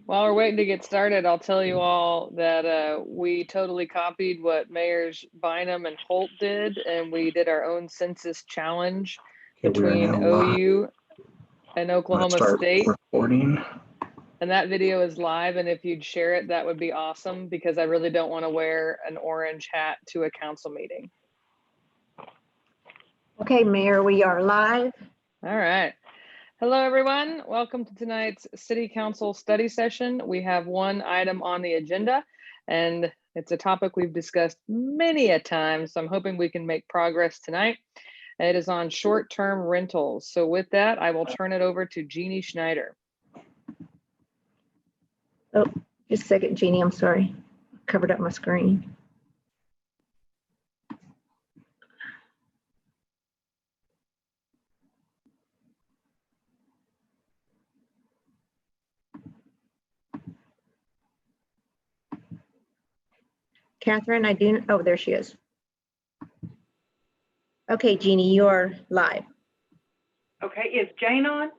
While we're waiting to get started, I'll tell you all that we totally copied what Mayors Bynum and Holt did, and we did our own census challenge between OU and Oklahoma State. Recording. And that video is live, and if you'd share it, that would be awesome, because I really don't want to wear an orange hat to a council meeting. Okay, Mayor, we are live. All right. Hello, everyone. Welcome to tonight's City Council study session. We have one item on the agenda, and it's a topic we've discussed many a time, so I'm hoping we can make progress tonight. It is on short-term rentals. So with that, I will turn it over to Jeannie Schneider. Oh, just a second, Jeannie, I'm sorry. Covered up my screen. Catherine, oh, there she is. Okay, Jeannie, you're live. Okay, is Jane on?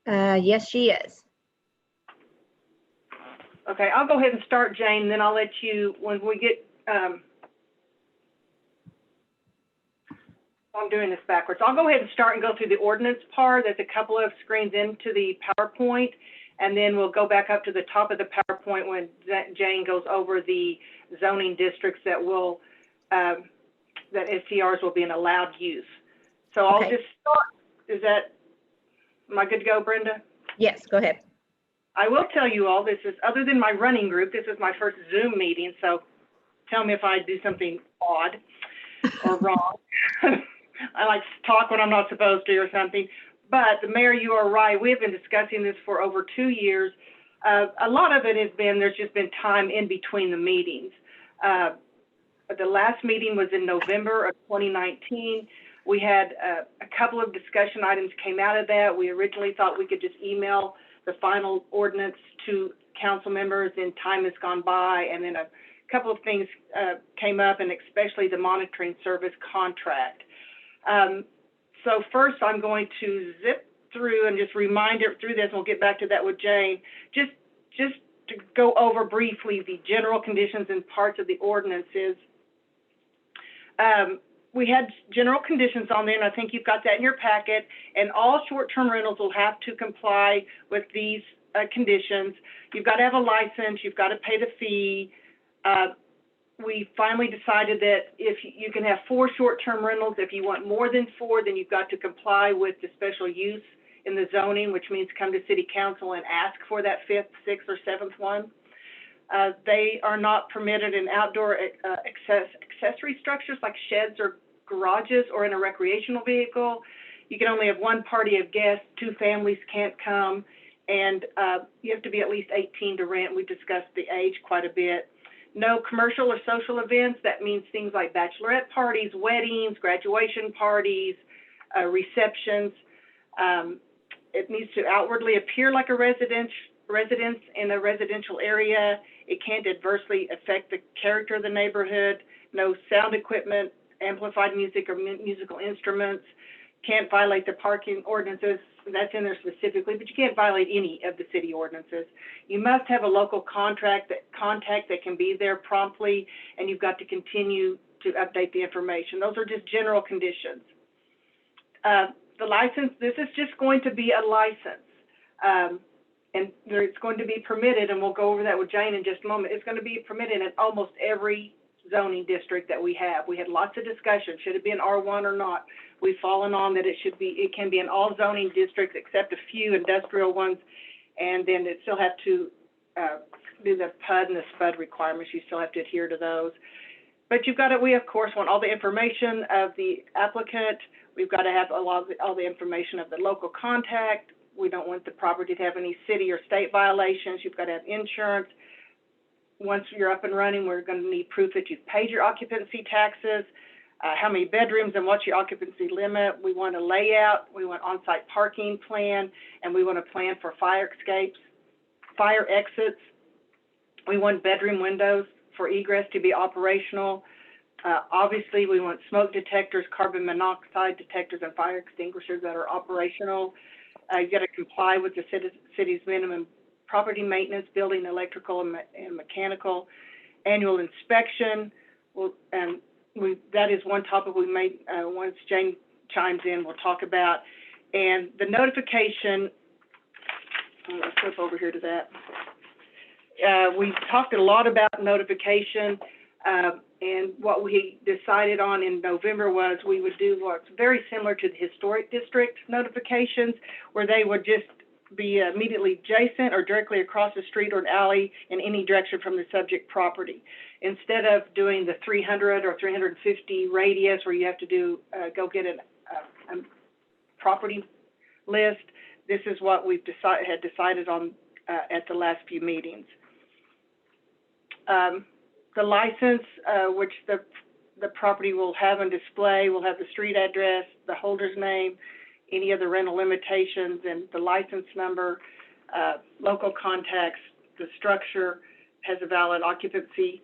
Yes, she is. Okay, I'll go ahead and start, Jane, then I'll let you, when we get, I'm doing this backwards. I'll go ahead and start and go through the ordinance part. There's a couple of screens into the PowerPoint, and then we'll go back up to the top of the PowerPoint when Jane goes over the zoning districts that will, that STRs will be an allowed use. So I'll just start. Am I good to go, Brenda? Yes, go ahead. I will tell you all, this is, other than my running group, this is my first Zoom meeting, so tell me if I do something odd or wrong. I like to talk when I'm not supposed to or something. But the Mayor, you are right. We have been discussing this for over 2 years. A lot of it has been, there's just been time in between the meetings. The last meeting was in November of 2019. We had a couple of discussion items came out of that. We originally thought we could just email the final ordinance to council members, and time has gone by, and then a couple of things came up, and especially the monitoring service contract. So first, I'm going to zip through and just remind it through this, and we'll get back to that with Jane. Just to go over briefly the general conditions and parts of the ordinances. We had general conditions on there, and I think you've got that in your packet, and all short-term rentals will have to comply with these conditions. You've got to have a license, you've got to pay the fee. We finally decided that if you can have 4 short-term rentals, if you want more than 4, then you've got to comply with the special use in the zoning, which means come to City Council and ask for that 5th, 6th, or 7th one. They are not permitted in outdoor accessory structures like sheds or garages or in a recreational vehicle. You can only have 1 party of guests, 2 families can't come, and you have to be at least 18 to rent. We discussed the age quite a bit. No commercial or social events. That means things like bachelorette parties, weddings, graduation parties, receptions. It needs to outwardly appear like a residence in a residential area. It can't adversely affect the character of the neighborhood. No sound equipment, amplified music, or musical instruments. Can't violate the parking ordinances. That's in there specifically, but you can't violate any of the city ordinances. You must have a local contact that can be there promptly, and you've got to continue to update the information. Those are just general conditions. The license, this is just going to be a license, and it's going to be permitted, and we'll go over that with Jane in just a moment. It's going to be permitted in almost every zoning district that we have. We had lots of discussion. Should it be an R1 or not? We've fallen on that it can be in all zoning districts except a few industrial ones, and then it still have to do the PUD and the SPUD requirements. You still have to adhere to those. But we of course want all the information of the applicant. We've got to have all the information of the local contact. We don't want the property to have any city or state violations. You've got to have insurance. Once you're up and running, we're going to need proof that you've paid your occupancy taxes, how many bedrooms and what's your occupancy limit. We want a layout, we want on-site parking plan, and we want a plan for fire escapes, fire exits. We want bedroom windows for egress to be operational. Obviously, we want smoke detectors, carbon monoxide detectors, and fire extinguishers that are operational. You've got to comply with the city's minimum property maintenance, building, electrical, and mechanical, annual inspection. That is one topic we may, once Jane chimes in, we'll talk about. And the notification, I'm gonna flip over here to that. We talked a lot about notification, and what we decided on in November was we would do what's very similar to the historic district notifications, where they would just be immediately adjacent or directly across the street or an alley in any direction from the subject property. Instead of doing the 300 or 350 radius where you have to do, go get a property list, this is what we've had decided on at the last few meetings. The license, which the property will have on display, will have the street address, the holder's name, any other rental limitations, and the license number, local contacts. The structure has a valid occupancy,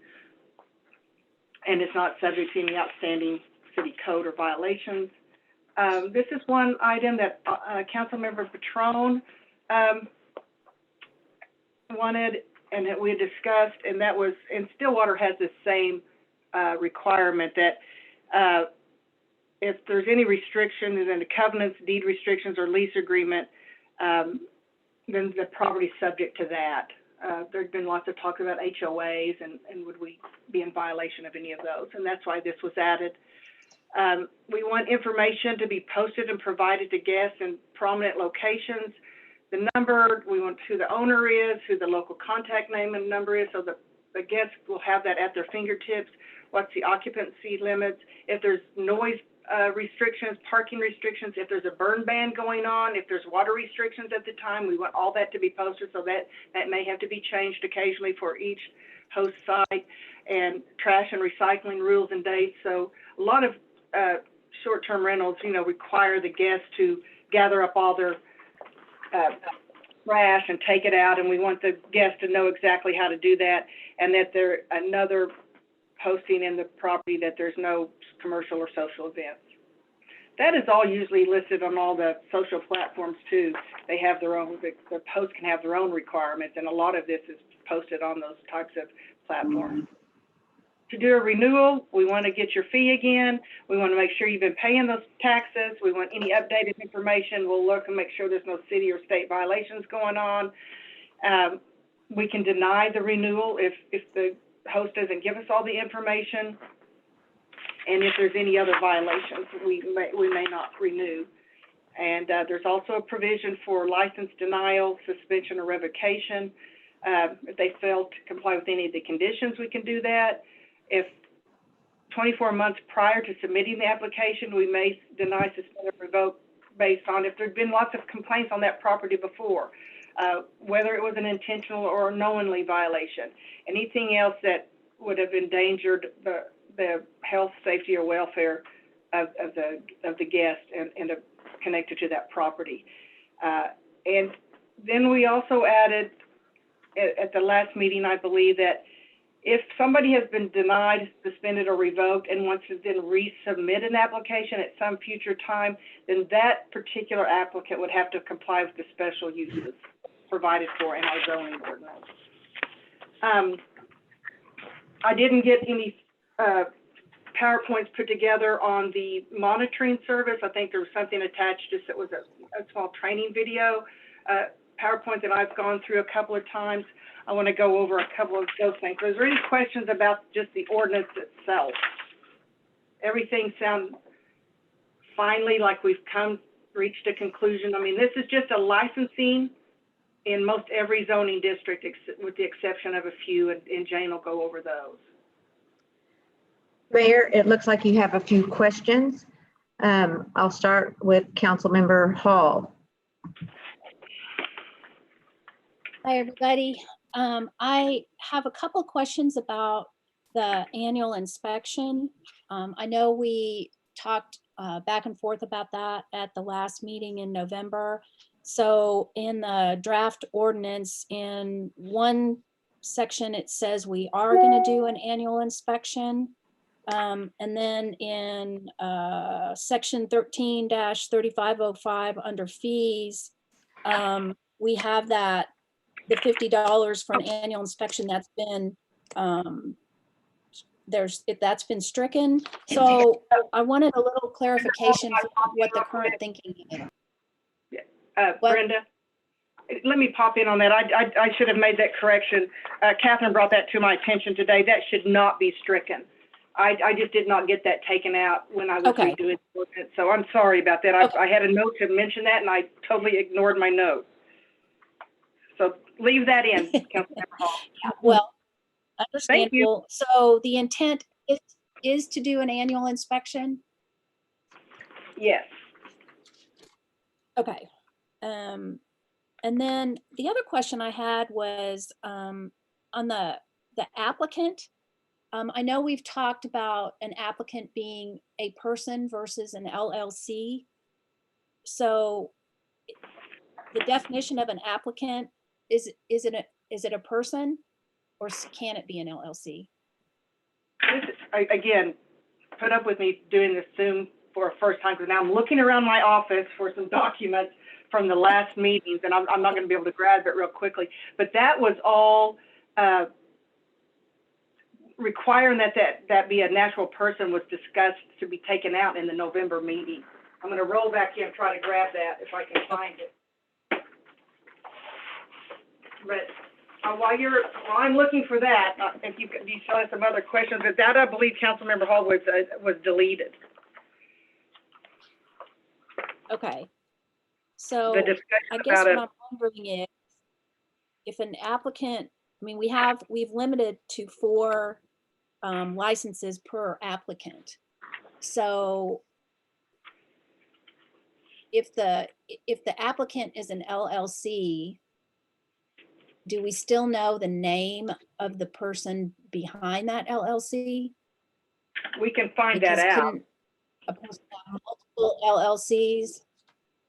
and it's not subject to any outstanding city code or violations. This is one item that Councilmember Patron wanted, and that we had discussed, and that was, and Stillwater has the same requirement that if there's any restrictions in the covenants, deed restrictions, or lease agreement, then the property is subject to that. There's been lots of talk about HOAs and would we be in violation of any of those, and that's why this was added. We want information to be posted and provided to guests in prominent locations. The number, we want who the owner is, who the local contact name and number is, so the guests will have that at their fingertips. What's the occupancy limits? If there's noise restrictions, parking restrictions, if there's a burn ban going on, if there's water restrictions at the time, we want all that to be posted, so that may have to be changed occasionally for each host site, and trash and recycling rules and dates. So a lot of short-term rentals, require the guests to gather up all their trash and take it out, and we want the guests to know exactly how to do that, and that there another posting in the property that there's no commercial or social events. That is all usually listed on all the social platforms too. They have their own, the posts can have their own requirements, and a lot of this is posted on those types of platforms. To do a renewal, we want to get your fee again. We want to make sure you've been paying those taxes. We want any updated information. We'll look and make sure there's no city or state violations going on. We can deny the renewal if the host doesn't give us all the information, and if there's any other violations, we may not renew. And there's also a provision for license denial, suspension, or revocation. If they fail to comply with any of the conditions, we can do that. If 24 months prior to submitting the application, we may deny, suspend, or revoke based on if there'd been lots of complaints on that property before, whether it was an intentional or knowingly violation. Anything else that would have endangered the health, safety, or welfare of the guest and connected to that property. And then we also added at the last meeting, I believe, that if somebody has been denied, suspended, or revoked and wants to then resubmit an application at some future time, then that particular applicant would have to comply with the special uses provided for in our zoning ordinance. I didn't get any PowerPoints put together on the monitoring service. I think there was something attached, just it was a small training video. PowerPoint that I've gone through a couple of times. I want to go over a couple of those things. Is there any questions about just the ordinance itself? Everything sounds finally like we've reached a conclusion. I mean, this is just a licensing in most every zoning district, with the exception of a few, and Jane will go over those. Mayor, it looks like you have a few questions. I'll start with Councilmember Hall. Hi, everybody. I have a couple questions about the annual inspection. I know we talked back and forth about that at the last meeting in November. So in the draft ordinance, in one section, it says we are going to do an annual inspection. And then in section 13-3505 under fees, we have that the $50 for an annual inspection, that's been, that's been stricken. So I wanted a little clarification for what the current thinking is. What? Brenda, let me pop in on that. I should have made that correction. Catherine brought that to my attention today. That should not be stricken. I just did not get that taken out when I was Okay. redoing the ordinance, so I'm sorry about that. Okay. I had a note to mention that, and I totally ignored my note. So leave that in, Councilmember Hall. Well, Thank you. understandable. So the intent is to do an annual inspection? Yes. Okay. And then the other question I had was on the applicant. I know we've talked about an applicant being a person versus an LLC. So the definition of an applicant, is it a person, or can it be an LLC? Again, put up with me doing this Zoom for a first time, because now I'm looking around my office for some documents from the last meetings, and I'm not going to be able to grab it real quickly. But that was all requiring that be a natural person was discussed to be taken out in the November meeting. I'm going to roll back in and try to grab that if I can find it. But while I'm looking for that, if you still have some other questions, but that I believe Councilmember Hall was deleted. Okay. So The discussion I guess about what I'm wondering is, if an applicant, I mean, we've limited to 4 licenses per applicant. So if the applicant is an LLC, do we still know the name of the person behind that LLC? We can find Because that out. couldn't a person have multiple LLCs?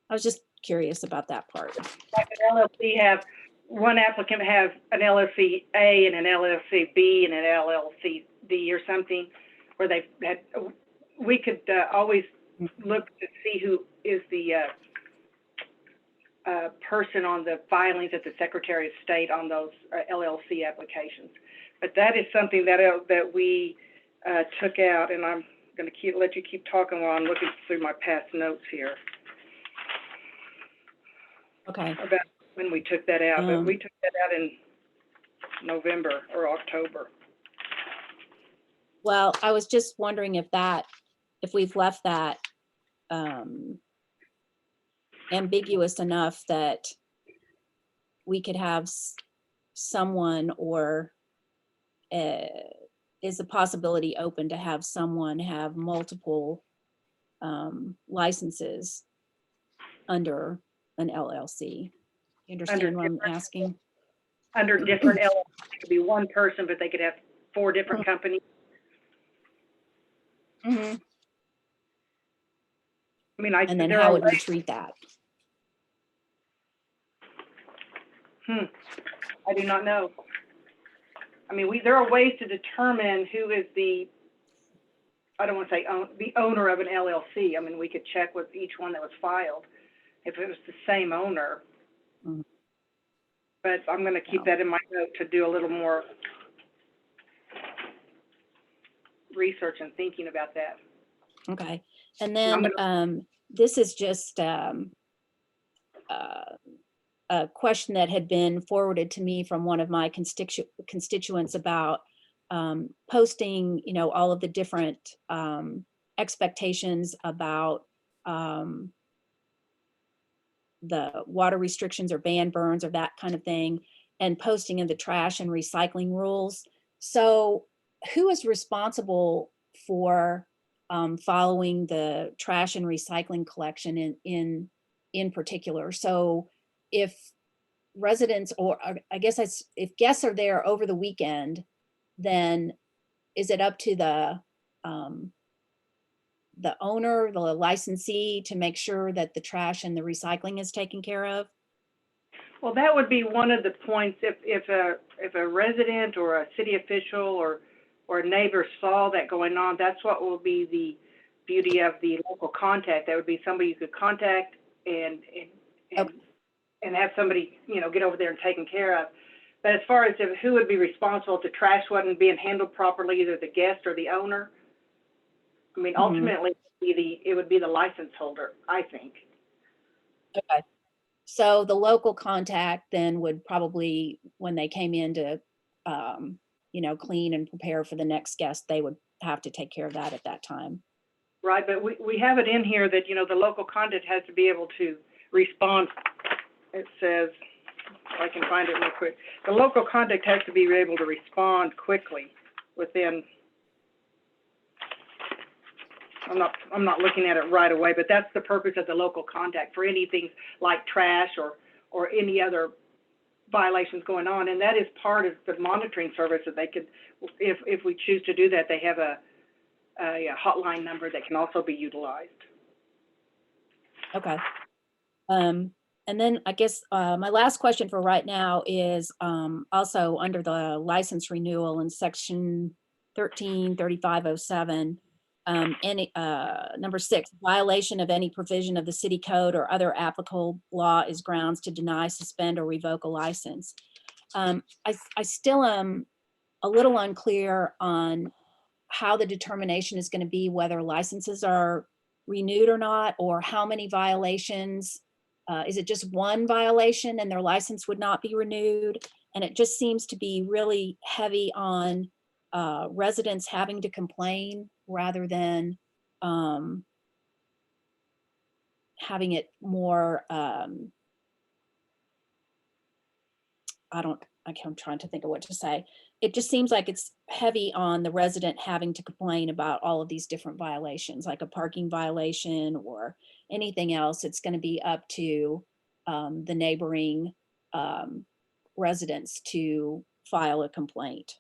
I was just curious about that part. Like an LLC one applicant have an LLC A and an LLC B and an LLC D or something, where they had, we could always look to see who is the person on the filings at the Secretary of State on those LLC applications. But that is something that we took out, and I'm going to let you keep talking while I'm looking through my past notes here. Okay. About when we took that out, but we took that out in November or October. Well, I was just wondering if we've left that ambiguous enough that we could have someone, or is the possibility open to have someone have multiple licenses under an LLC? You understand what I'm asking? Under different LLCs, it could be one person, but they could have 4 different companies. Mm-hmm. I mean, And then how would we treat that? I do not know. I mean, there are ways to determine who is I don't want to say the owner of an LLC. I mean, we could check with each one that was filed if it was the same owner. Mm-hmm. But I'm going to keep that in my note to do a little more research and thinking about that. Okay. And then this is just a question that had been forwarded to me from one of my constituents about posting, all of the different expectations about the water restrictions or ban burns or that kind of thing, and posting in the trash and recycling rules. So who is responsible for following the trash and recycling collection in particular? So if residents, or I guess if guests are there over the weekend, then is it up to the owner, the licensee, to make sure that the trash and the recycling is taken care of? Well, that would be one of the points. If a resident or a city official or a neighbor saw that going on, that's what will be the beauty of the local contact. That would be somebody you could contact and and have somebody, you know, get over there and taken care of. But as far as who would be responsible if the trash wasn't being handled properly, either the guest or the owner, I mean, ultimately, it would be the license holder, I think. Okay. So the local contact then would probably, when they came in to, you know, clean and prepare for the next guest, they would have to take care of that at that time. Right, but we have it in here that, you know, the local contact has to be able to respond. It says, if I can find it real quick, the local contact has to be able to respond quickly within, I'm not looking at it right away, but that's the purpose of the local contact for anything like trash or any other violations going on. And that is part of the monitoring service that they could, if we choose to do that, they have a hotline number that can also be utilized. Okay. And then I guess my last question for right now is also under the license renewal in section 133507, any number 6, violation of any provision of the city code or other applicable law is grounds to deny, suspend, or revoke a license. I still am a little unclear on how the determination is going to be, whether licenses are renewed or not, or how many violations. Is it just one violation and their license would not be renewed? And it just seems to be really heavy on residents having to complain rather than having it more, I'm trying to think of what to say. It just seems like it's heavy on the resident having to complain about all of these different violations, like a parking violation or anything else. It's going to be up to the neighboring residents to file a complaint.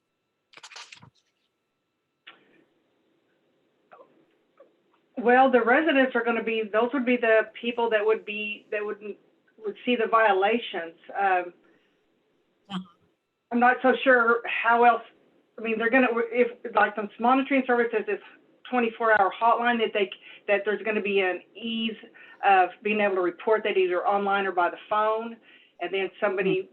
Well, the residents are going to be, those would be the people that would see the violations. I'm not so sure how else. I mean, they're going to, if like the monitoring service has this 24-hour hotline that there's going to be an ease of being able to report that either online or by the phone, and then somebody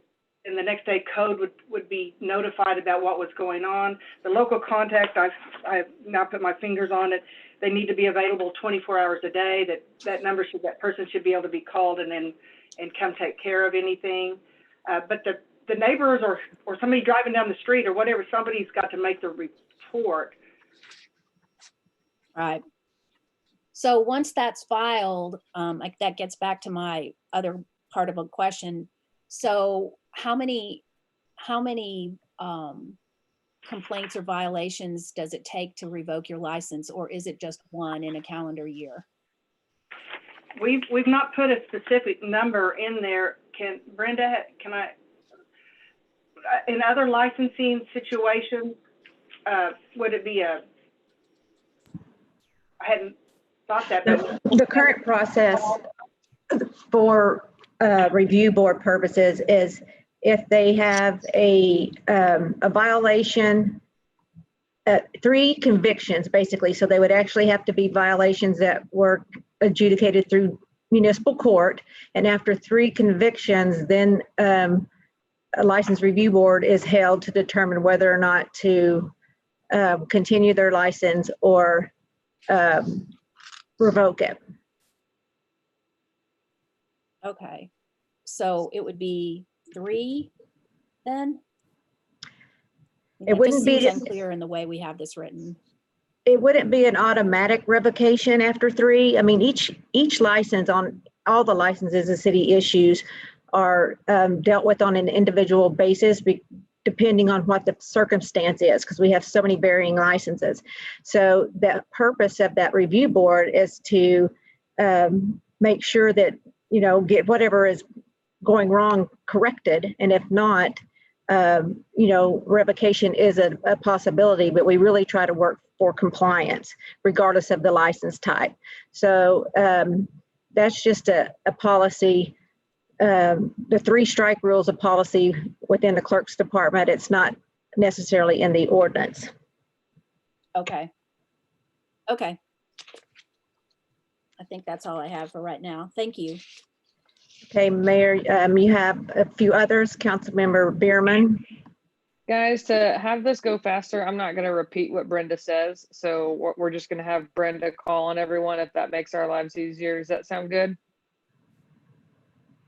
in the next day code would be notified about what was going on. The local contact, I've now put my fingers on it. They need to be available 24 hours a day. That person should be able to be called and come take care of anything. But the neighbors or somebody driving down the street or whatever, somebody's got to make the report. Right. So once that's filed, like that gets back to my other part of a question. So how many complaints or violations does it take to revoke your license, or is it just one in a calendar year? We've not put a specific number in there. Brenda, can I? In other licensing situations, would it be I hadn't thought that. But The current process for review board purposes is if they have a violation, 3 convictions basically, so they would actually have to be violations that were adjudicated through municipal court, and after 3 convictions, then a license review board is held to determine whether or not to continue their license or revoke it. Okay, so it would be 3 then? It wouldn't be unclear in the way we have this written. It wouldn't be an automatic revocation after 3. I mean, each license on all the licenses the city issues are dealt with on an individual basis, depending on what the circumstance is, because we have so many varying licenses. So the purpose of that review board is to make sure that, get whatever is going wrong corrected. And if not, revocation is a possibility, but we really try to work for compliance regardless of the license type. So that's just a policy. The 3 strike rules of policy within the clerk's department. It's not necessarily in the ordinance. Okay. I think that's all I have for right now. Thank you. Okay, Mayor, you have a few others, Councilmember Bierman. Guys, to have this go faster, I'm not going to repeat what Brenda says. So we're just going to have Brenda call on everyone if that makes our lives easier. Does that sound good?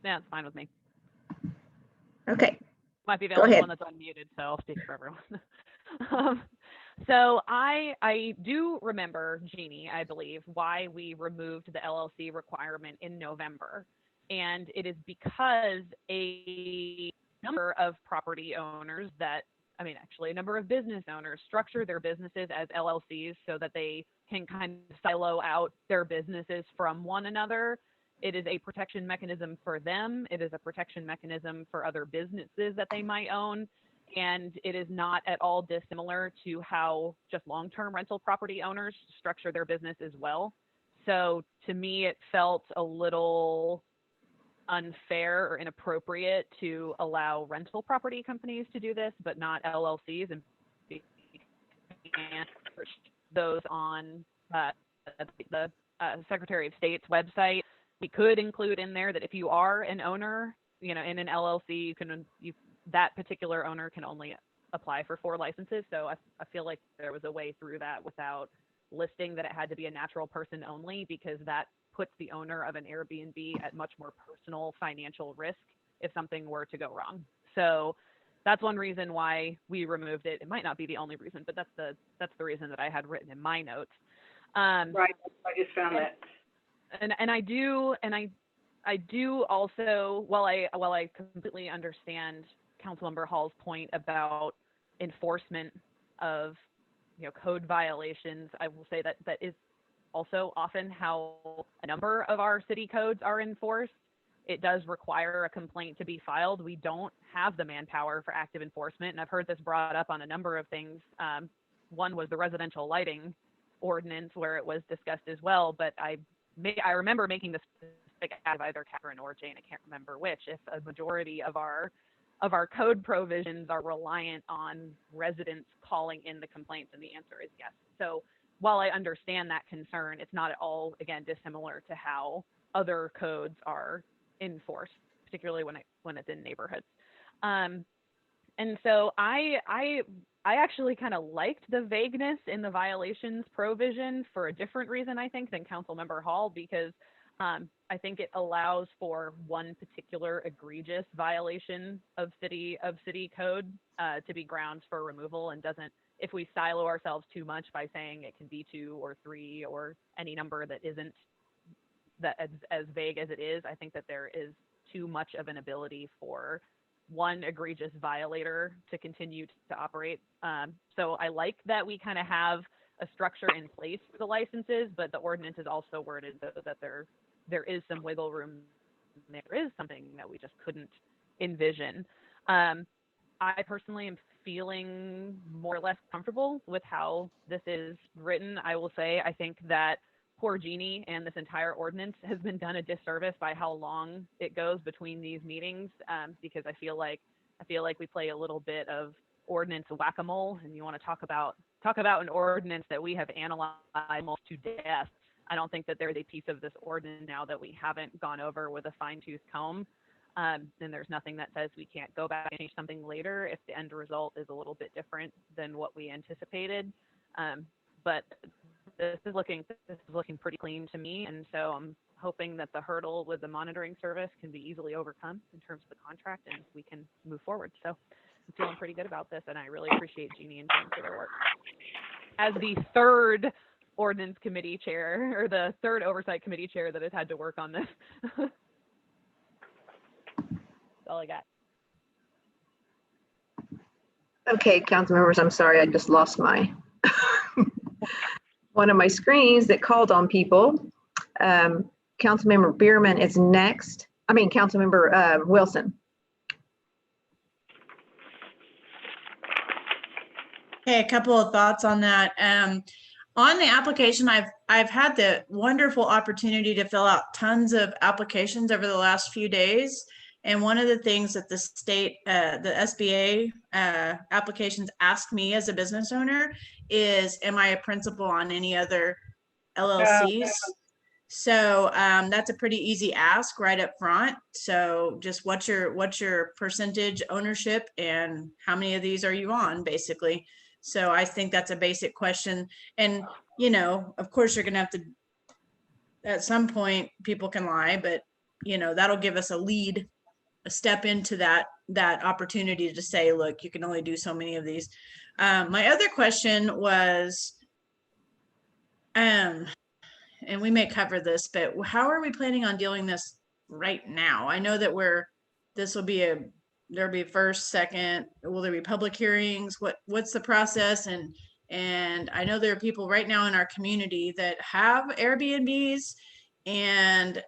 Yeah, it's fine with me. Okay, Might be the Go only ahead. one that's unmuted, so I'll speak for everyone. So I do remember, Jeannie, I believe, why we removed the LLC requirement in November. And it is because a number of property owners actually a number of business owners structure their businesses as LLCs so that they can kind of silo out their businesses from one another. It is a protection mechanism for them. It is a protection mechanism for other businesses that they might own. And it is not at all dissimilar to how just long-term rental property owners structure their business as well. So to me, it felt a little unfair or inappropriate to allow rental property companies to do this, but not LLCs, and those on the Secretary of State's website. We could include in there that if you are an owner, in an LLC, that particular owner can only apply for 4 licenses. So I feel like there was a way through that without listing that it had to be a natural person only, because that puts the owner of an Airbnb at much more personal financial risk if something were to go wrong. So that's one reason why we removed it. It might not be the only reason, but that's the reason that I had written in my notes. Right, I just found that. And I do also, while I completely understand Councilmember Hall's point about enforcement of code violations, I will say that is also often how a number of our city codes are enforced. It does require a complaint to be filed. We don't have the manpower for active enforcement, and I've heard this brought up on a number of things. One was the residential lighting ordinance, where it was discussed as well, but I remember making the specific out of either Catherine or Jane, I can't remember which, if a majority of our code provisions are reliant on residents calling in the complaints, and the answer is yes. So while I understand that concern, it's not at all, again, dissimilar to how other codes are enforced, particularly when it's in neighborhoods. And so I actually kind of liked the vagueness in the violations provision for a different reason, I think, than Councilmember Hall, because I think it allows for one particular egregious violation of city code to be grounds for removal, and doesn't, if we silo ourselves too much by saying it can be 2 or 3 or any number that isn't that as vague as it is, I think that there is too much of an ability for one egregious violator to continue to operate. So I like that we kind of have a structure in place for the licenses, but the ordinance is also worded so that there is some wiggle room. There is something that we just couldn't envision. I personally am feeling more or less comfortable with how this is written. I will say, I think that poor Jeannie and this entire ordinance has been done a disservice by how long it goes between these meetings, because I feel like we play a little bit of ordinance whack-a-mole, and you want to talk about an ordinance that we have analyzed almost to death. I don't think that there's a piece of this ordinance now that we haven't gone over with a fine-tooth comb. And there's nothing that says we can't go back and change something later if the end result is a little bit different than what we anticipated. But this is looking pretty clean to me, and so I'm hoping that the hurdle with the monitoring service can be easily overcome in terms of the contract, and we can move forward. So I'm feeling pretty good about this, and I really appreciate Jeannie and James for their work. As the third ordinance committee chair, or the third oversight committee chair that has had to work on this. That's all I got. Okay, council members, I'm sorry, I just lost my one of my screens that called on people. Councilmember Bierman is next. Councilmember Wilson. Okay, a couple of thoughts on that. On the application, I've had the wonderful opportunity to fill out tons of applications over the last few days. And one of the things that the state, the SBA applications ask me as a business owner is, am I a principal on any other LLCs? So that's a pretty easy ask right up front. So just what's your percentage ownership and how many of these are you on, basically? So I think that's a basic question. And, you know, of course you're going to have to, at some point people can lie, but you know, that'll give us a lead, a step into that opportunity to say, look, you can only do so many of these. My other question was, and we may cover this, but how are we planning on dealing this right now? I know that there'll be first, second, will there be public hearings? What's the process? And I know there are people right now in our community that have Airbnbs and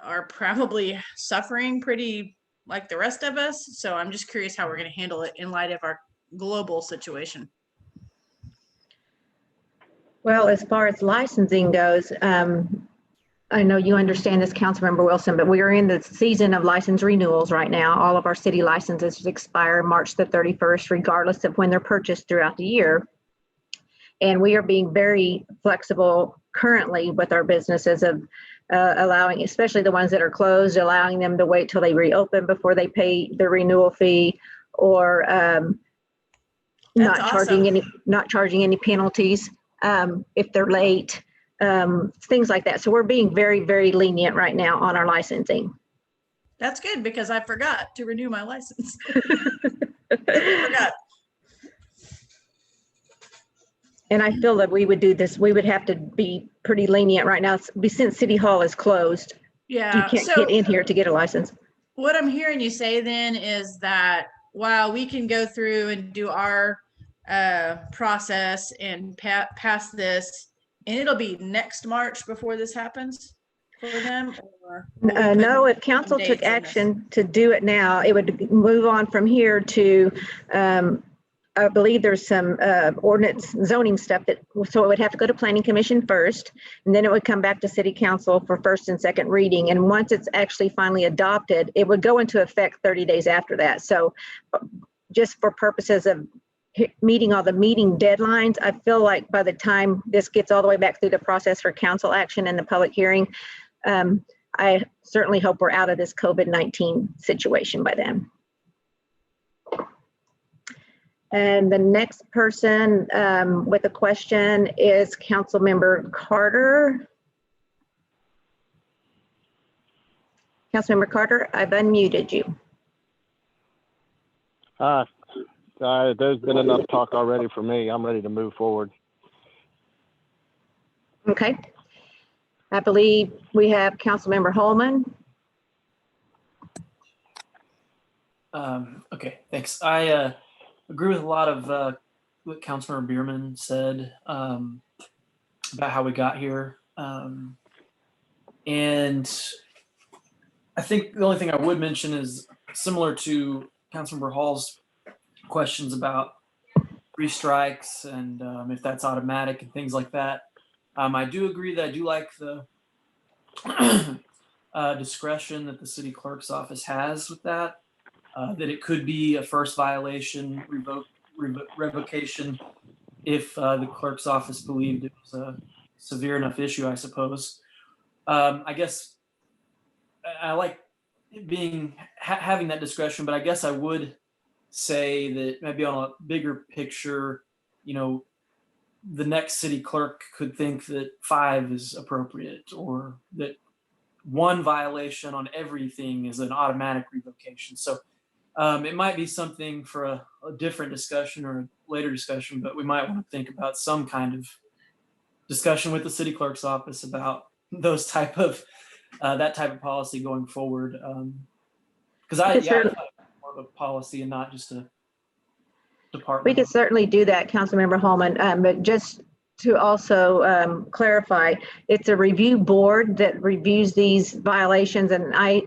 are probably suffering pretty like the rest of us. So I'm just curious how we're going to handle it in light of our global situation. Well, as far as licensing goes, I know you understand this, Councilmember Wilson, but we are in the season of license renewals right now. All of our city licenses expire March the 31st, regardless of when they're purchased throughout the year. And we are being very flexible currently with our businesses of allowing, especially the ones that are closed, allowing them to wait till they reopen before they pay the renewal fee, or not charging any penalties if they're late, things like that. So we're being very, very lenient right now on our licensing. That's good, because I forgot to renew my license. I forgot. And I feel that we would do this, we would have to be pretty lenient right now since City Hall is closed. Yeah. You can't get in here to get a license. What I'm hearing you say then is that while we can go through and do our process and pass this, and it'll be next March before this happens for them? Or no, if council took action to do it now, it would move on from here to, I believe there's some ordinance zoning stuff so it would have to go to Planning Commission first, and then it would come back to City Council for first and second reading. And once it's actually finally adopted, it would go into effect 30 days after that. So just for purposes of meeting all the meeting deadlines, I feel like by the time this gets all the way back through the process for council action and the public hearing, I certainly hope we're out of this COVID-19 situation by then. And the next person with a question is Councilmember Carter. Councilmember Carter, I've unmuted you. There's been enough talk already for me. I'm ready to move forward. Okay. I believe we have Councilmember Holman. Okay, thanks. I agree with a lot of what Councilmember Bierman said about how we got here. And I think the only thing I would mention is similar to Councilmember Hall's questions about 3 strikes and if that's automatic and things like that. I do agree that I do like the discretion that the city clerk's office has with that. That it could be a first violation, revocation, if the clerk's office believed it was a severe enough issue, I suppose. I guess I like having that discretion, but I guess I would say that maybe on a bigger picture, you know, the next city clerk could think that 5 is appropriate, or that 1 violation on everything is an automatic revocation. So it might be something for a different discussion or a later discussion, but we might want to think about some kind of discussion with the city clerk's office about those type of that type of policy going forward. Because I thought more of a policy and not just a department. We could certainly do that, Councilmember Holman, but just to also clarify, it's a review board that reviews these violations, and I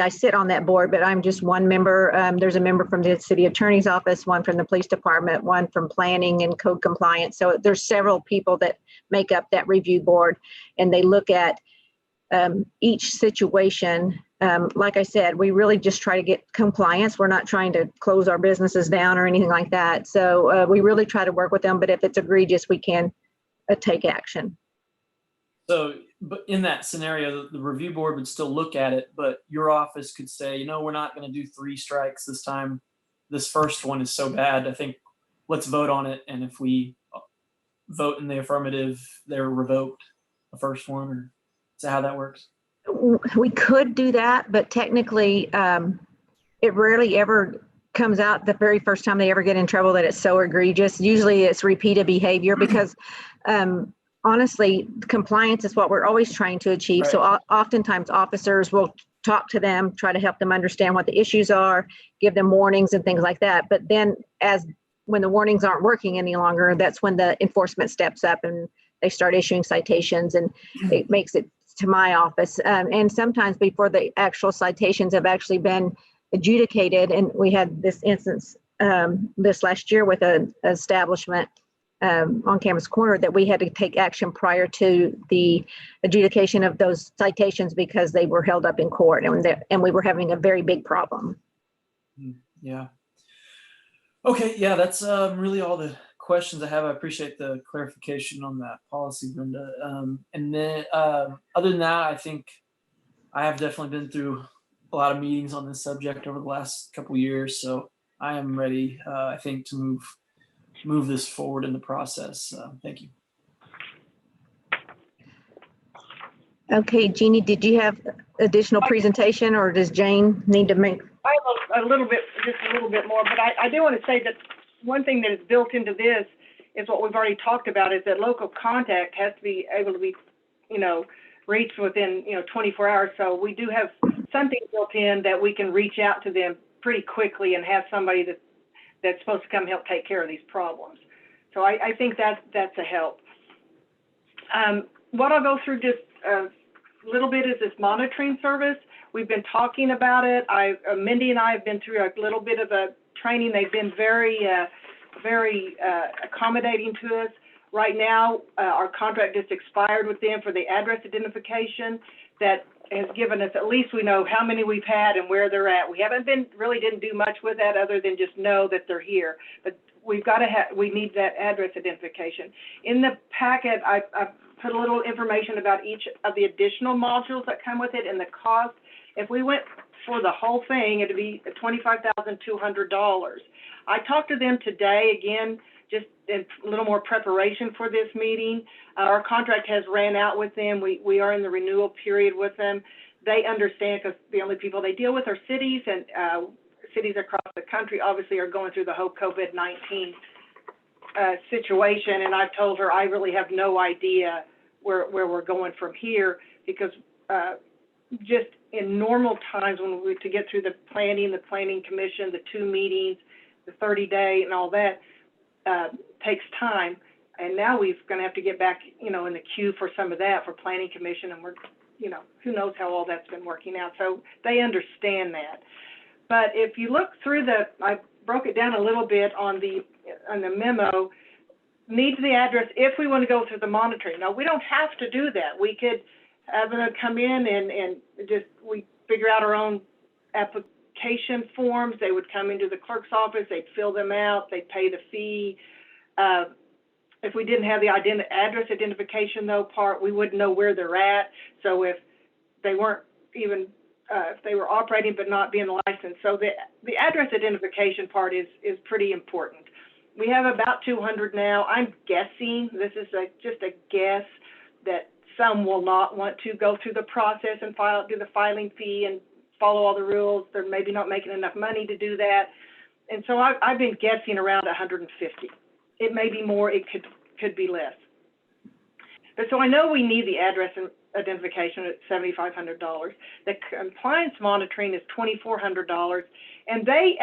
sit on that board, but I'm just one member. There's a member from the city attorney's office, one from the police department, one from planning and code compliance. So there's several people that make up that review board, and they look at each situation. Like I said, we really just try to get compliance. We're not trying to close our businesses down or anything like that. So we really try to work with them, but if it's egregious, we can take action. So but in that scenario, the review board would still look at it, but your office could say, you know, we're not going to do 3 strikes this time. This first one is so bad. I think let's vote on it. And if we vote in the affirmative, they're revoked, the first one, or is that how that works? We could do that, but technically, it rarely ever comes out the very first time they ever get in trouble that it's so egregious. Usually it's repeated behavior because honestly, compliance is what we're always trying to achieve. Right. So oftentimes officers will talk to them, try to help them understand what the issues are, give them warnings and things like that. But then when the warnings aren't working any longer, that's when the enforcement steps up and they start issuing citations, and it makes it to my office. And sometimes before the actual citations have actually been adjudicated, and we had this instance this last year with an establishment on Campus Corner that we had to take action prior to the adjudication of those citations because they were held up in court, and we were having a very big problem. Yeah. Okay. Yeah, that's really all the questions I have. I appreciate the clarification on that policy, Brenda. And then other than that, I think I have definitely been through a lot of meetings on this subject over the last couple of years, so I am ready, I think, to move this forward in the process. Thank you. Okay, Jeannie, did you have additional presentation, or does Jane need to make? I have a little bit more, but I do want to say that one thing that is built into this is what we've already talked about, is that local contact has to be able to be, reached within, 24 hours. So we do have something built in that we can reach out to them pretty quickly and have somebody that's supposed to come help take care of these problems. So I think that's a help. What I'll go through just a little bit is this monitoring service. We've been talking about it. Mindy and I have been through a little bit of a training. They've been very accommodating to us. Right now, our contract just expired with them for the address identification. That has given us, at least we know how many we've had and where they're at. We didn't do much with that other than just know that they're here. But we need that address identification. In the packet, I've put a little information about each of the additional modules that come with it and the cost. If we went for the whole thing, it'd be $25,200. I talked to them today, again, just in a little more preparation for this meeting. Our contract has ran out with them. We are in the renewal period with them. They understand, because the only people they deal with are cities, and cities across the country obviously are going through the whole COVID-19 situation. And I've told her I really have no idea where we're going from here, because just in normal times, when we to get through the planning commission, the 2 meetings, the 30-day and all that takes time. And now we're going to have to get back, in the queue for some of that for planning commission. And we're, who knows how all that's been working out. So they understand that. But if you look through I broke it down a little bit on the memo, needs the address if we want to go through the monitoring. Now, we don't have to do that. We could have them come in and we figure out our own application forms. They would come into the clerk's office, they'd fill them out, they'd pay the fee. If we didn't have the address identification part, we wouldn't know where they're at. So if they weren't even, if they were operating but not being licensed. So the address identification part is pretty important. We have about 200 now. I'm guessing, this is just a guess, that some will not want to go through the process and do the filing fee and follow all the rules. They're maybe not making enough money to do that. And so I've been guessing around 150. It may be more, it could be less. But so I know we need the address and identification at $7,500. The compliance monitoring is $2,400. And they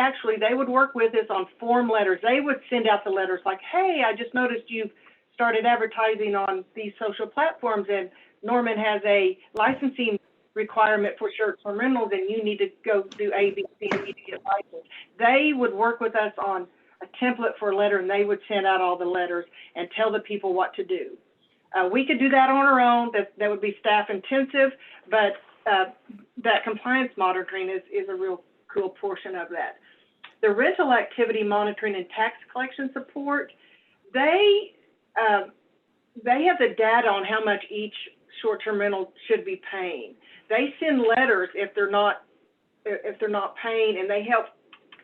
would work with us on form letters. They would send out the letters like, hey, I just noticed you've started advertising on these social platforms, and Norman has a licensing requirement for short-term rentals, and you need to go do A, B, C, and need to get licensed. They would work with us on a template for a letter, and they would send out all the letters and tell the people what to do. We could do that on our own. That would be staff intensive, but that compliance monitoring is a real cool portion of that. The rental activity monitoring and tax collection support, they have the data on how much each short-term rental should be paying. They send letters if they're not paying, and they help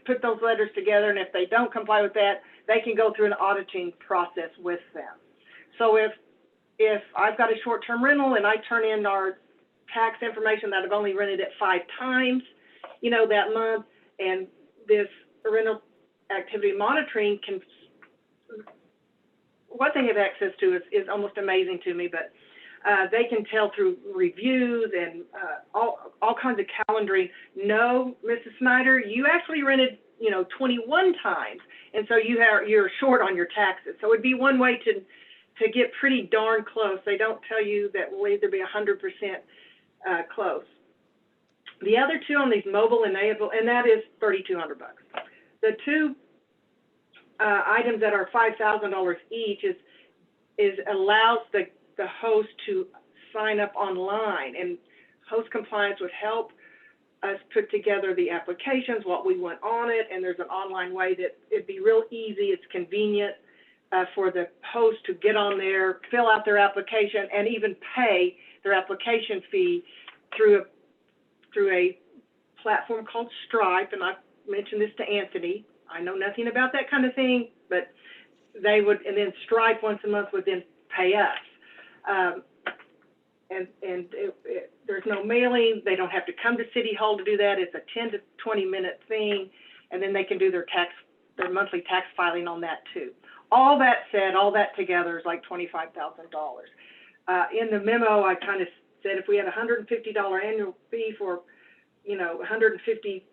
put those letters together. And if they don't comply with that, they can go through an auditing process with them. So if I've got a short-term rental and I turn in our tax information that I've only rented it 5 times, that month, and this rental activity monitoring what they have access to is almost amazing to me, but they can tell through reviews and all kinds of calendaring. No, Mrs. Snyder, you actually rented, 21 times, and so you're short on your taxes. So it'd be one way to get pretty darn close. They don't tell you that will either be 100% close. The other two on these mobile enable, and that is $3,200. The two items that are $5,000 each is allows the host to sign up online, and host compliance would help us put together the applications, what we want on it, and there's an online way that it'd be real easy. It's convenient for the host to get on there, fill out their application, and even pay their application fee through a platform called Stripe. And I've mentioned this to Anthony. I know nothing about that kind of thing, but they would, and then Stripe once a month would then pay us. There's no mailing. They don't have to come to City Hall to do that. It's a 10 to 20 minute thing, and then they can do their monthly tax filing on that too. All that said, all that together is like $25,000. In the memo, I kind of said if we had a $150 annual fee for, 150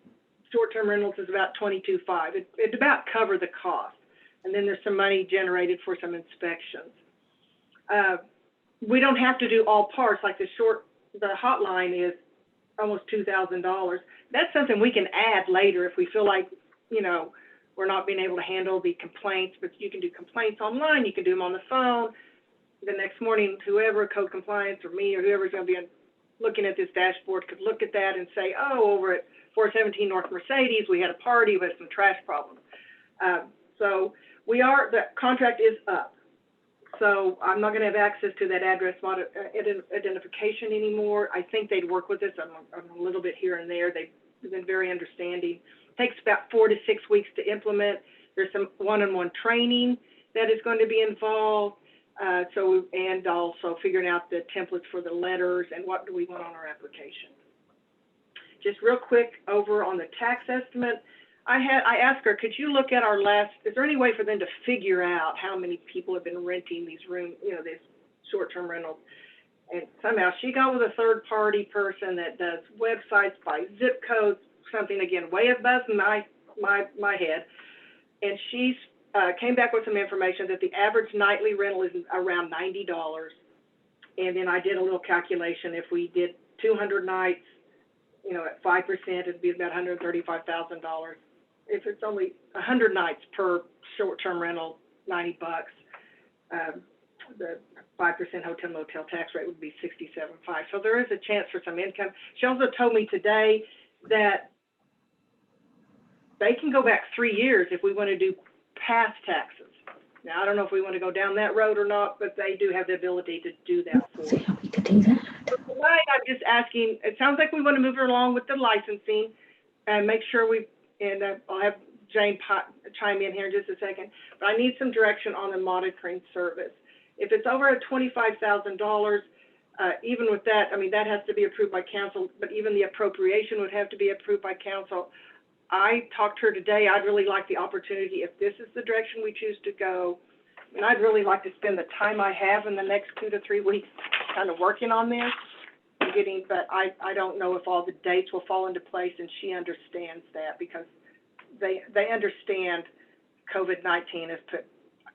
short-term rentals is about $22,500. It'd about cover the cost, and then there's some money generated for some inspections. We don't have to do all parts like the hotline is almost $2,000. That's something we can add later if we feel like, we're not being able to handle the complaints, but you can do complaints online. You can do them on the phone. The next morning, whoever, code compliance or me or whoever's going to be looking at this dashboard could look at that and say, oh, over at 417 North Mercedes, we had a party with some trash problems. So the contract is up. So I'm not going to have access to that address identification anymore. I think they'd work with us a little bit here and there. They've been very understanding. It takes about 4 to 6 weeks to implement. There's some one-on-one training that is going to be involved. And also figuring out the templates for the letters and what do we want on our application. Just real quick over on the tax estimate, I asked her, could you look at is there any way for them to figure out how many people have been renting these these short-term rentals? And somehow she got with a third-party person that does websites by zip codes, something again way above my head, and she's came back with some information that the average nightly rental is around $90. And then I did a little calculation. If we did 200 nights, at 5%, it'd be about $135,000. If it's only 100 nights per short-term rental, $90. The 5% hotel motel tax rate would be $67.5. So there is a chance for some income. She also told me today that they can go back 3 years if we want to do past taxes. Now, I don't know if we want to go down that road or not, but they do have the ability to do that for us. See how we could do that. But tonight, I'm just asking, it sounds like we want to move along with the licensing and make sure I'll have Jane chime in here in just a second, but I need some direction on the monitoring service. If it's over at $25,000, even with that, that has to be approved by council, but even the appropriation would have to be approved by council. I talked to her today. I'd really like the opportunity, if this is the direction we choose to go, and I'd really like to spend the time I have in the next 2 to 3 weeks kind of working on this, but I don't know if all the dates will fall into place, and she understands that because they understand COVID-19 has put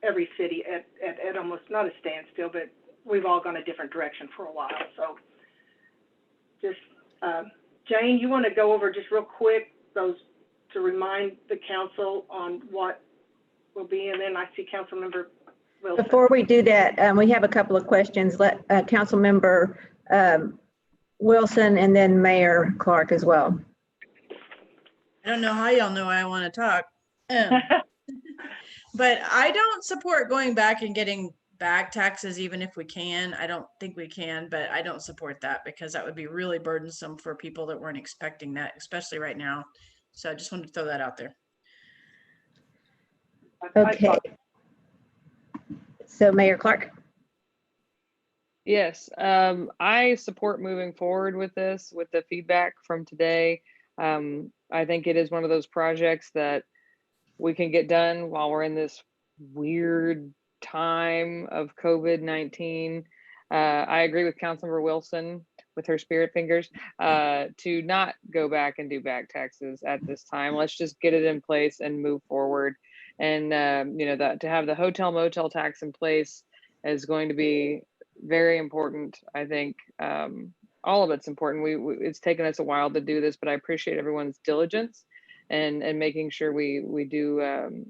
every city at almost not a standstill, but we've all gone a different direction for a while. So just, Jane, you want to go over just real quick to remind the council on what will be, and then I see Councilmember Wilson. Before we do that, we have a couple of questions. Let Councilmember Wilson and then Mayor Clark as well. I don't know how y'all know I want to talk. But I don't support going back and getting back taxes even if we can. I don't think we can, but I don't support that because that would be really burdensome for people that weren't expecting that, especially right now. So I just wanted to throw that out there. Okay. So Mayor Clark? Yes, I support moving forward with this, with the feedback from today. I think it is one of those projects that we can get done while we're in this weird time of COVID-19. I agree with Councilmember Wilson with her spirit fingers to not go back and do back taxes at this time. Let's just get it in place and move forward. And you know, that to have the hotel motel tax in place is going to be very important. I think all of it's important. It's taken us a while to do this, but I appreciate everyone's diligence and making sure we do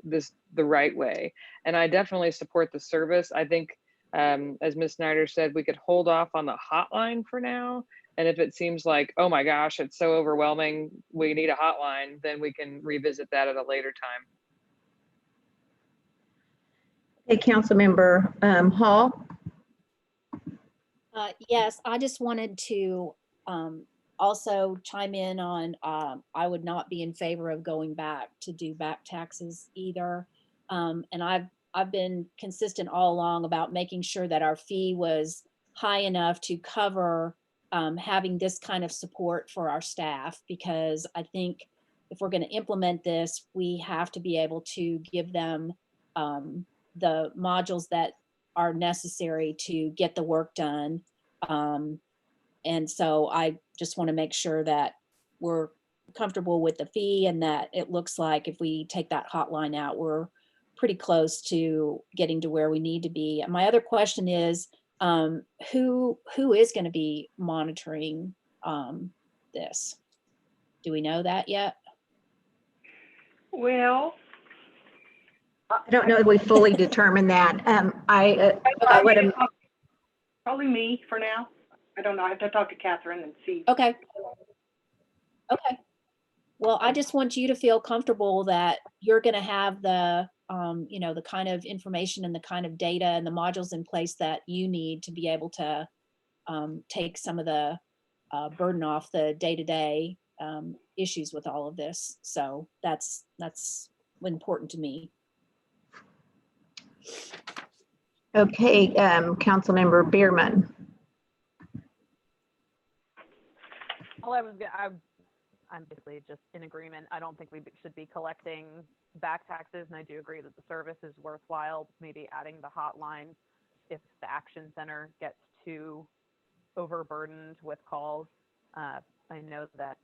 this the right way. And I definitely support the service. I think, as Ms. Snyder said, we could hold off on the hotline for now. And if it seems like, oh my gosh, it's so overwhelming, we need a hotline, then we can revisit that at a later time. Hey, Councilmember Hall? Yes, I just wanted to also chime in on, I would not be in favor of going back to do back taxes either. And I've been consistent all along about making sure that our fee was high enough to cover having this kind of support for our staff, because I think if we're going to implement this, we have to be able to give them the modules that are necessary to get the work done. And so I just want to make sure that we're comfortable with the fee and that it looks like if we take that hotline out, we're pretty close to getting to where we need to be. And my other question is, who is going to be monitoring this? Do we know that yet? Well, I don't know if we fully determined that. I would. probably me for now. I don't know. I have to talk to Catherine and see. Okay. Okay. Well, I just want you to feel comfortable that you're going to have the, you know, the kind of information and the kind of data and the modules in place that you need to be able to take some of the burden off the day-to-day issues with all of this. So that's important to me. Okay, Councilmember Bierman. All I'm basically just in agreement. I don't think we should be collecting back taxes, and I do agree that the service is worthwhile. Maybe adding the hotline if the Action Center gets too overburdened with calls. I know that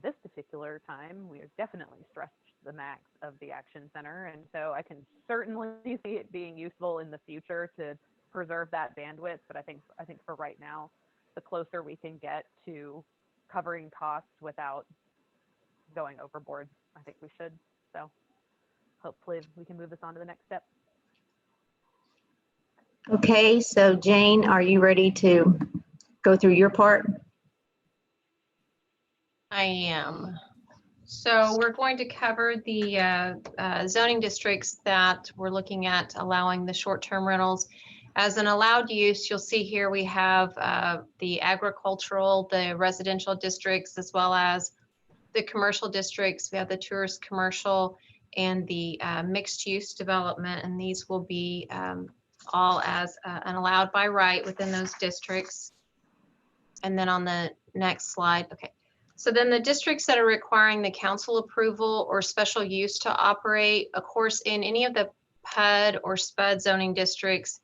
this particular time we are definitely stretched the max of the Action Center, and so I can certainly see it being useful in the future to preserve that bandwidth. But I think for right now, the closer we can get to covering costs without going overboard, I think we should. So hopefully we can move this on to the next step. Okay, so Jane, are you ready to go through your part? I am. So we're going to cover the zoning districts that we're looking at allowing the short-term rentals. As an allowed use, you'll see here we have the agricultural, the residential districts, as well as the commercial districts. We have the tourist commercial and the mixed use development, and these will be all as an allowed by right within those districts. And then on the next slide, okay. So then the districts that are requiring the council approval or special use to operate, of course, in any of the PUD or SPUD zoning districts,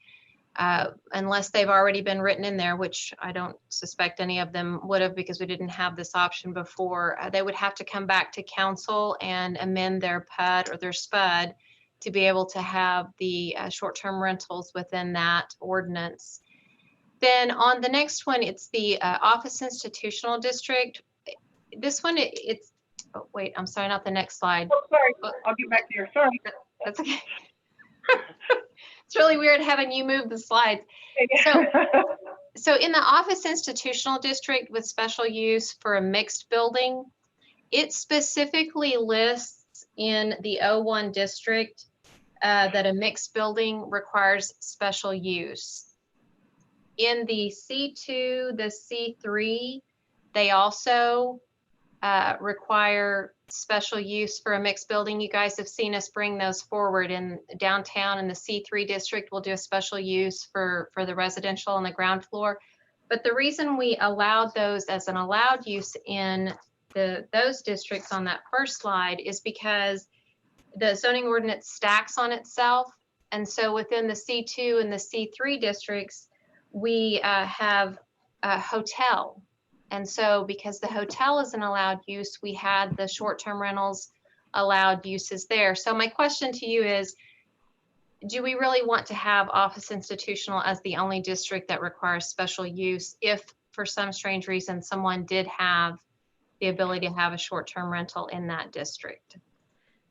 unless they've already been written in there, which I don't suspect any of them would have because we didn't have this option before, they would have to come back to council and amend their PUD or their SPUD to be able to have the short-term rentals within that ordinance. Then on the next one, it's the office institutional district. This one, it's, oh, wait, I'm sorry, not the next slide. Oh, sorry, I'll get back to you. Sorry. That's okay. It's really weird having you move the slides. So in the office institutional district with special use for a mixed building, it specifically lists in the O1 district that a mixed building requires special use. In the C2, the C3, they also require special use for a mixed building. You guys have seen us bring those forward in downtown. In the C3 district, we'll do a special use for the residential on the ground floor. But the reason we allowed those as an allowed use in those districts on that first slide is because the zoning ordinance stacks on itself. And so within the C2 and the C3 districts, we have a hotel. And so because the hotel is an allowed use, we had the short-term rentals allowed uses there. So my question to you is, do we really want to have office institutional as the only district that requires special use if for some strange reason someone did have the ability to have a short-term rental in that district?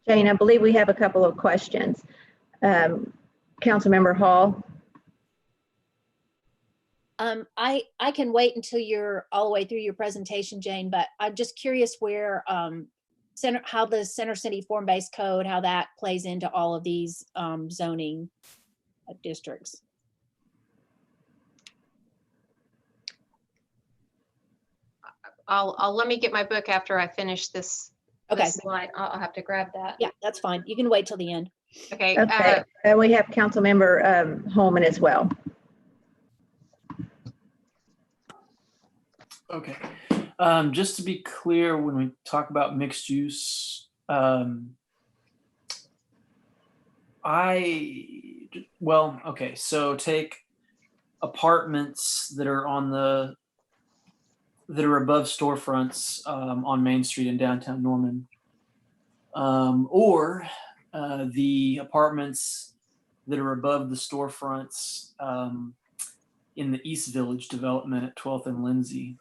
Jane, I believe we have a couple of questions. Councilmember Hall. I can wait until you're all the way through your presentation, Jane, but I'm just curious where how the Center City form-based code, how that plays into all of these zoning districts. Let me get my book after I finish this. Okay. This slide. I'll have to grab that. Yeah, that's fine. You can wait till the end. Okay. Okay, and we have Councilmember Holman as well. Okay. Just to be clear, when we talk about mixed use, okay, so take apartments that are above storefronts on Main Street in downtown Norman, or the apartments that are above the storefronts in the East Village development at 12th and Lindsay.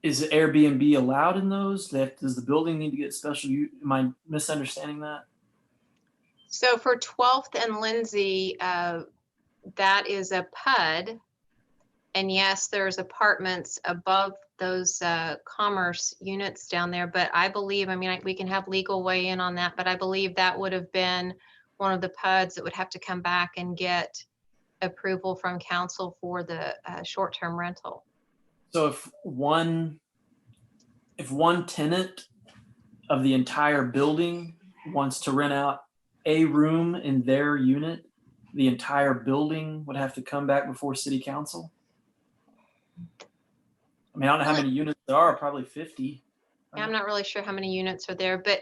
Is Airbnb allowed in those? Does the building need to get special use? Am I misunderstanding that? So for 12th and Lindsay, that is a PUD. And yes, there's apartments above those commerce units down there. But I believe, we can have legal weigh in on that, but I believe that would have been one of the PUDs that would have to come back and get approval from council for the short-term rental. So if one tenant of the entire building wants to rent out a room in their unit, the entire building would have to come back before city council? I don't know how many units there are, probably 50. I'm not really sure how many units are there, but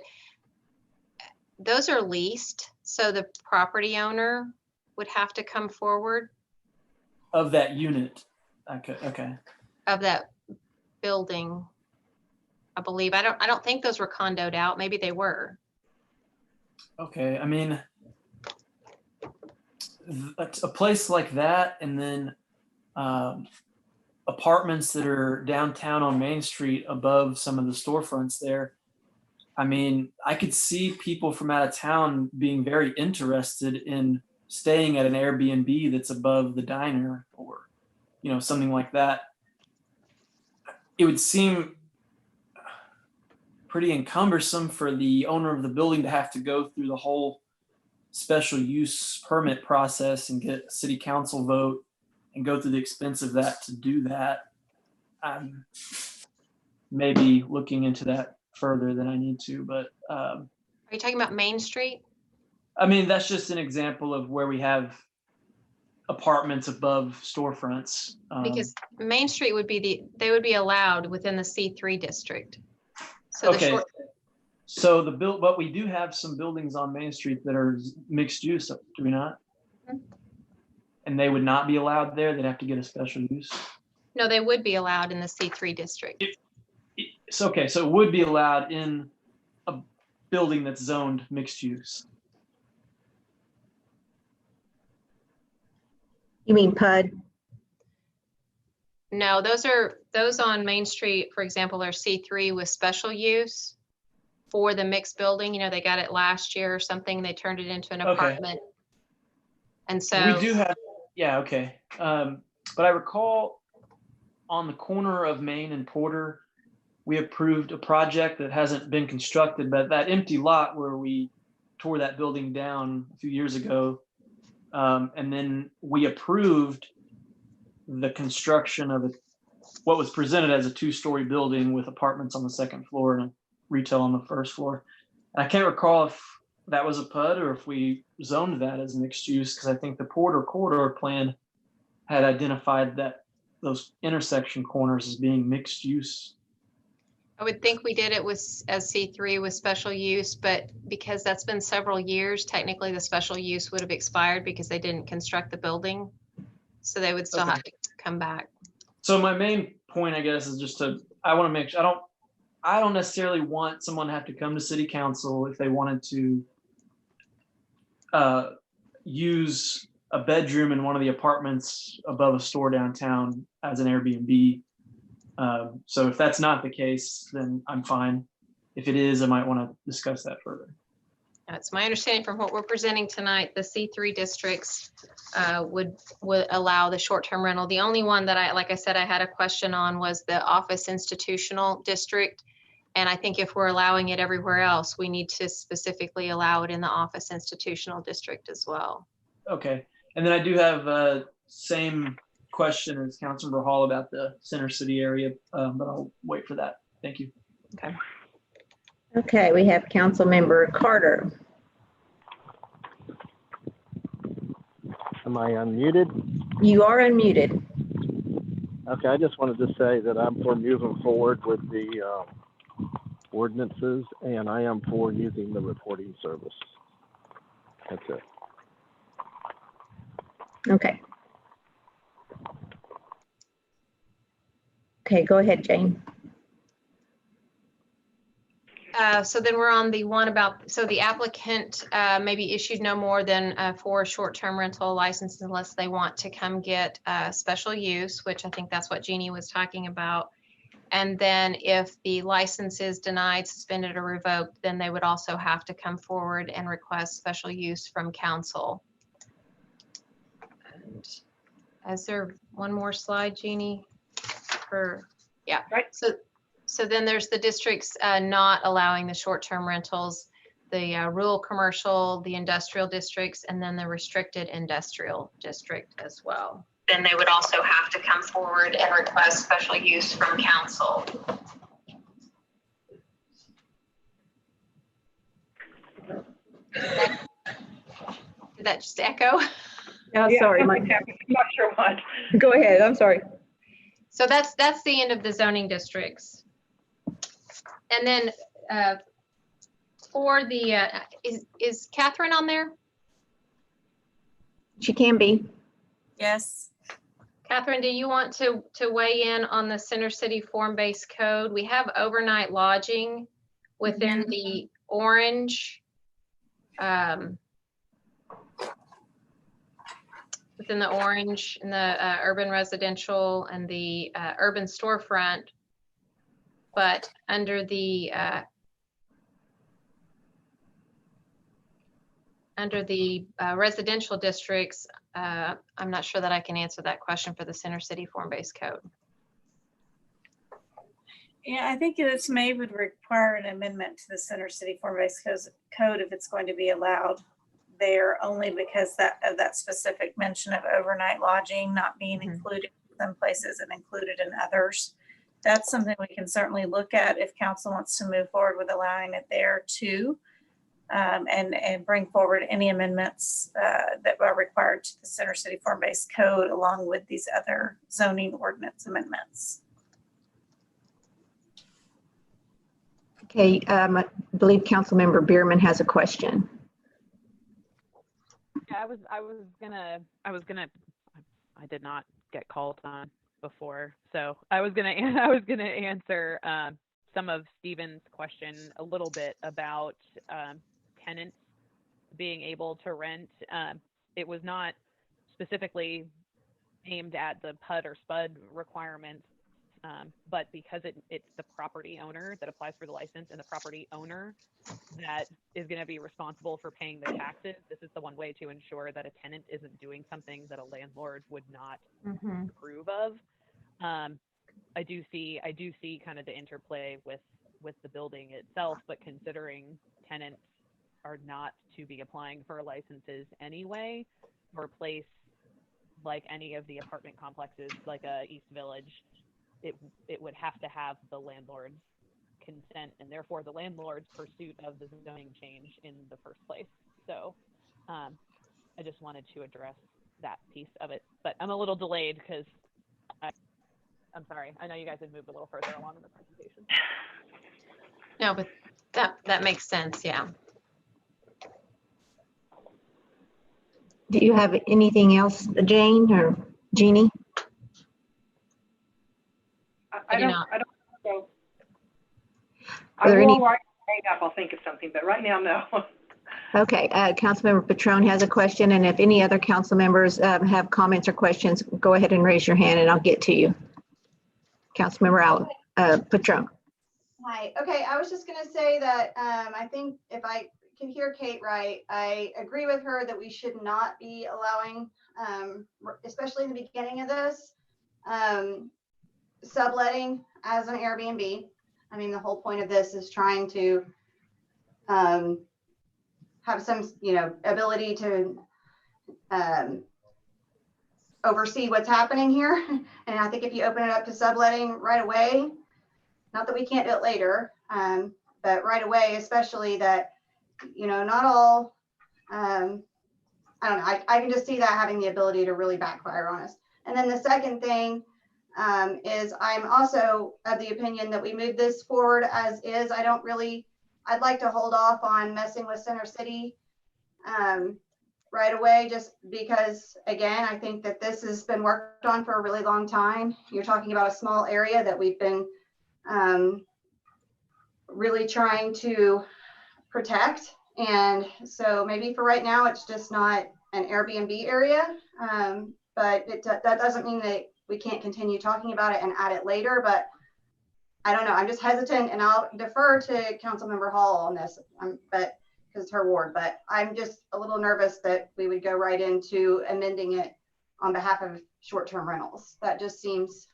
those are leased. So the property owner would have to come forward. Of that unit. Okay. Of that building, I believe. I don't think those were condoed out. Maybe they were. Okay, a place like that, and then apartments that are downtown on Main Street above some of the storefronts there. I could see people from out of town being very interested in staying at an Airbnb that's above the diner or, something like that. It would seem pretty encumbersome for the owner of the building to have to go through the whole special use permit process and get a city council vote and go through the expense of that to do that. I'm maybe looking into that further than I need to, but. Are you talking about Main Street? That's just an example of where we have apartments above storefronts. Because Main Street would be they would be allowed within the C3 district. So okay. But we do have some buildings on Main Street that are mixed use, do we not? Mm-hmm. And they would not be allowed there? They'd have to get a special use? No, they would be allowed in the C3 district. So it would be allowed in a building that's zoned mixed use. You mean PUD? No, those on Main Street, for example, are C3 with special use for the mixed building. They got it last year or something. They turned it into an apartment. And so we do have, yeah, okay. But I recall on the corner of Main and Porter, we approved a project that hasn't been constructed, but that empty lot where we tore that building down a few years ago. And then we approved the construction of what was presented as a 2-story building with apartments on the second floor and retail on the first floor. And I can't recall if that was a PUD or if we zoned that as mixed use, because I think the Porter corridor plan had identified that those intersection corners as being mixed use. I would think we did it as C3 with special use, but because that's been several years, technically the special use would have expired because they didn't construct the building. So they would still have to come back. So my main point, I guess, is just I want to make sure I don't necessarily want someone to have to come to city council if they wanted to use a bedroom in one of the apartments above a store downtown as an Airbnb. So if that's not the case, then I'm fine. If it is, I might want to discuss that further. It's my understanding from what we're presenting tonight, the C3 districts would allow the short-term rental. The only one that like I said, I had a question on was the office institutional district. And I think if we're allowing it everywhere else, we need to specifically allow it in the office institutional district as well. Okay. And then I do have same question as Councilmember Hall about the Center City area, but I'll wait for that. Thank you. Okay. Okay, we have Councilmember Carter. Am I unmuted? You are unmuted. Okay, I just wanted to say that I'm for moving forward with the ordinances, and I am for using the reporting service. That's it. Okay. Okay, go ahead, Jane. So then we're on the one about, so the applicant may be issued no more than 4 short-term rental licenses unless they want to come get special use, which I think that's what Jeannie was talking about. And then if the license is denied, suspended, or revoked, then they would also have to come forward and request special use from council. And is there one more slide, Jeannie? Yeah, right. So then there's the districts not allowing the short-term rentals, the rural commercial, the industrial districts, and then the restricted industrial district as well. Then they would also have to come forward and request special use from council. Did that just echo? Oh, Yeah, sorry. something happened. I'm not sure what. Go ahead. I'm sorry. So that's the end of the zoning districts. And then for the, is Catherine on there? She can be. Yes. Catherine, do you want to weigh in on the Center City form-based code? We have overnight lodging within the orange, in the urban residential and the urban storefront, but under the residential districts, I'm not sure that I can answer that question for the Center City form-based code. Yeah, I think this may would require an amendment to the Center City form-based code if it's going to be allowed there, only because of that specific mention of overnight lodging not being included in some places and included in others. That's something we can certainly look at if council wants to move forward with allowing it there too, and bring forward any amendments that are required to the Center City form-based code along with these other zoning ordinance amendments. Okay, I believe Councilmember Bierman has a question. Yeah, I did not get called on before, so I was gonna answer some of Stephen's question a little bit about tenants being able to rent. It was not specifically aimed at the PUD or SPUD requirements, but because it's the property owner that applies for the license and the property owner that is going to be responsible for paying the taxes, this is the one way to ensure that a tenant isn't doing something that a landlord would not approve of. I do see kind of the interplay with the building itself, but considering tenants are not to be applying for licenses anyway, for a place like any of the apartment complexes, like East Village, it would have to have the landlord's consent, and therefore the landlord's pursuit of the zoning change in the first place. So I just wanted to address that piece of it, but I'm a little delayed because I'm sorry. I know you guys have moved a little further along in the presentation. No, but that makes sense. Yeah. Do you have anything else, Jane or Jeannie? I don't not. know. Are I there will any- write it up. I'll think of something, but right now, no. Okay, Councilmember Patron has a question, and if any other council members have comments or questions, go ahead and raise your hand and I'll get to you. Councilmember Patron. Hi. Okay, I was just going to say that I think if I can hear Kate right, I agree with her that we should not be allowing, especially in the beginning of this, subletting as an Airbnb. I mean, the whole point of this is trying to have some, ability to oversee what's happening here. And I think if you open it up to subletting right away, not that we can't do it later, but right away, especially that, not all, I don't know, I can just see that having the ability to really backfire on us. And then the second thing is I'm also of the opinion that we move this forward as is. I'd like to hold off on messing with Center City right away, just because, again, I think that this has been worked on for a really long time. You're talking about a small area that we've been really trying to protect. And so maybe for right now, it's just not an Airbnb area, but that doesn't mean that we can't continue talking about it and add it later. But I don't know, I'm just hesitant, and I'll defer to Councilmember Hall on this, but because it's her ward, but I'm just a little nervous that we would go right into amending it on behalf of short-term rentals. That just seems,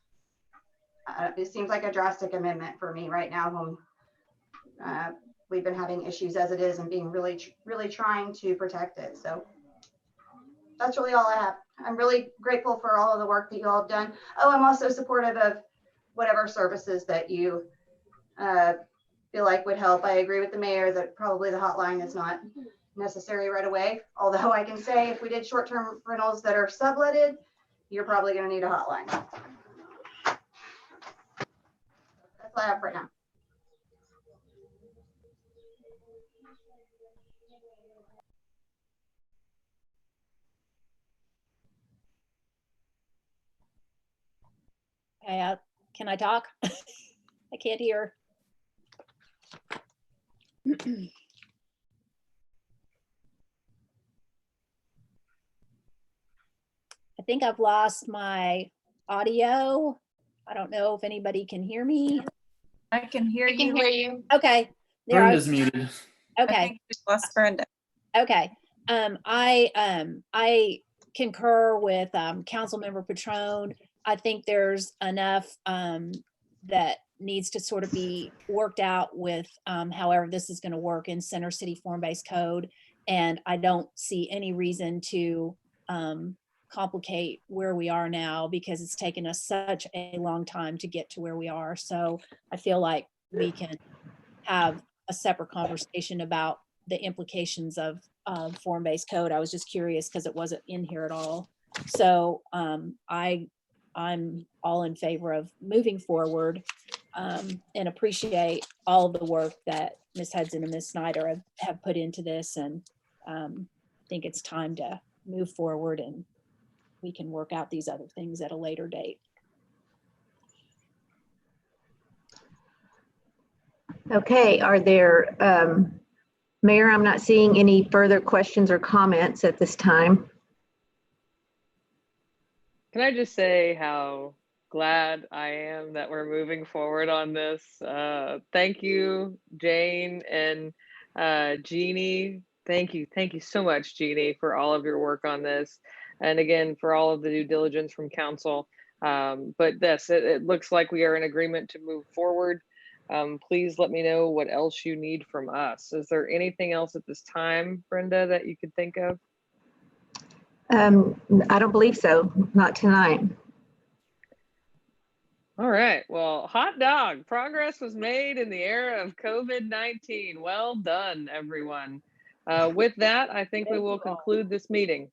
it seems like a drastic amendment for me right now when we've been having issues as it is and being really trying to protect it. So that's really all I have. I'm really grateful for all of the work that you all have done. Oh, I'm also supportive of whatever services that you feel like would help. I agree with the mayor that probably the hotline is not necessary right away. Although I can say if we did short-term rentals that are subletted, you're probably going to need a hotline. That's all I have right now. Okay, can I talk? I can't hear. I think I've lost my audio. I don't know if anybody can hear me. I can hear We can you. hear you. Okay. There I Brenda's muted. I Okay. think we lost Brenda. Okay. I concur with Councilmember Patron. I think there's enough that needs to sort of be worked out with however this is going to work in Center City Form-Based Code. And I don't see any reason to complicate where we are now, because it's taken us such a long time to get to where we are. So I feel like we can have a separate conversation about the implications of form-based code. I was just curious because it wasn't in here at all. So I'm all in favor of moving forward and appreciate all of the work that Ms. Hudson and Ms. Snyder have put into this, and think it's time to move forward and we can work out these other things at a later date. Okay, are there, Mayor, I'm not seeing any further questions or comments at this time. Can I just say how glad I am that we're moving forward on this? Thank you, Jane and Jeannie. Thank you so much, Jeannie, for all of your work on this. And again, for all of the due diligence from council. But yes, it looks like we are in agreement to move forward. Please let me know what else you need from us. Is there anything else at this time, Brenda, that you could think of? I don't believe so, not tonight. All right, well, hot dog, progress was made in the era of COVID-19. Well done, everyone. With that, I think we will conclude this meeting.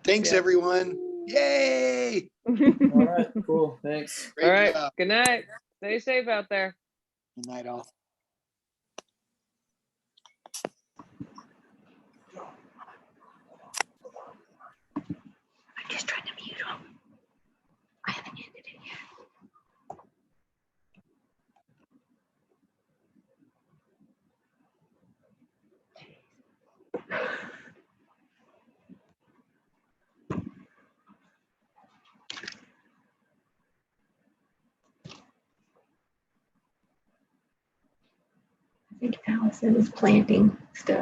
Thanks, Yeah. everyone. Yay! All right, cool. Thanks. Great All right, job. good night. Stay safe out there. Good night, all. I'm just trying to mute them. I haven't ended it yet. I think Allison is planting stuff.